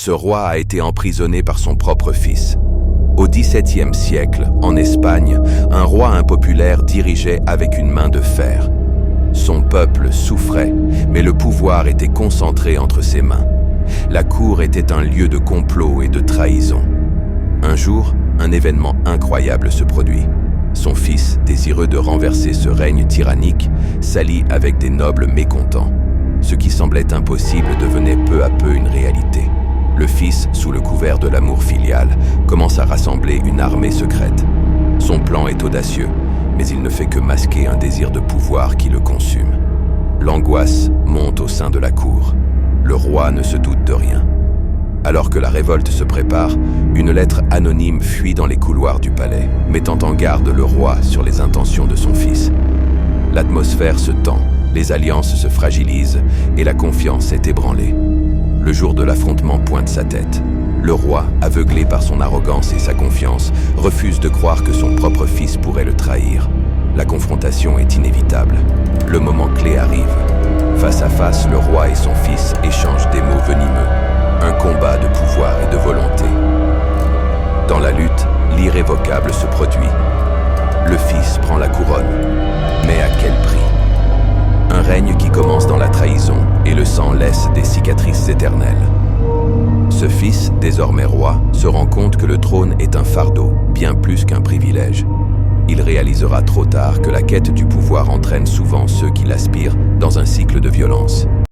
Ce roi a été emprisonné par son propre fils. Au XVIIe siècle, en Espagne, un roi impopulaire dirigeait avec une main de fer. Son peuple souffrait, mais le pouvoir était concentré entre ses mains. La cour était un lieu de complot et de trahison. Un jour, un événement incroyable se produit. Son fils, désireux de renverser ce règne tyrannique, s'allie avec des nobles mécontents. Ce qui semblait impossible devenait peu à peu une réalité. Le fils, sous le couvert de l'amour filial, commence à rassembler une armée secrète. Son plan est audacieux, mais il ne fait que masquer un désir de pouvoir qui le consume. L'angoisse monte au sein de la cour. Le roi ne se doute de rien. Alors que la révolte se prépare, une lettre anonyme fuit dans les couloirs du palais, mettant en garde le roi sur les intentions de son fils. L'atmosphère se tend, les alliances se fragilisent et la confiance est ébranlée. Le jour de l'affrontement pointe sa tête. Le roi, aveuglé par son arrogance et sa confiance, refuse de croire que son propre fils pourrait le trahir. La confrontation est inévitable. Le moment clé arrive. Face à face, le roi et son fils échangent des mots venimeux. Un combat de pouvoir et de volonté. Dans la lutte, l'irrévocable se produit. Le fils prend la couronne. Mais à quel prix? Un règne qui commence dans la trahison et le sang laisse des cicatrices éternelles. Ce fils, désormais roi, se rend compte que le trône est un fardeau, bien plus qu'un privilège. Il réalisera trop tard que la quête du pouvoir entraîne souvent ceux qui l'aspirent dans un cycle de violence.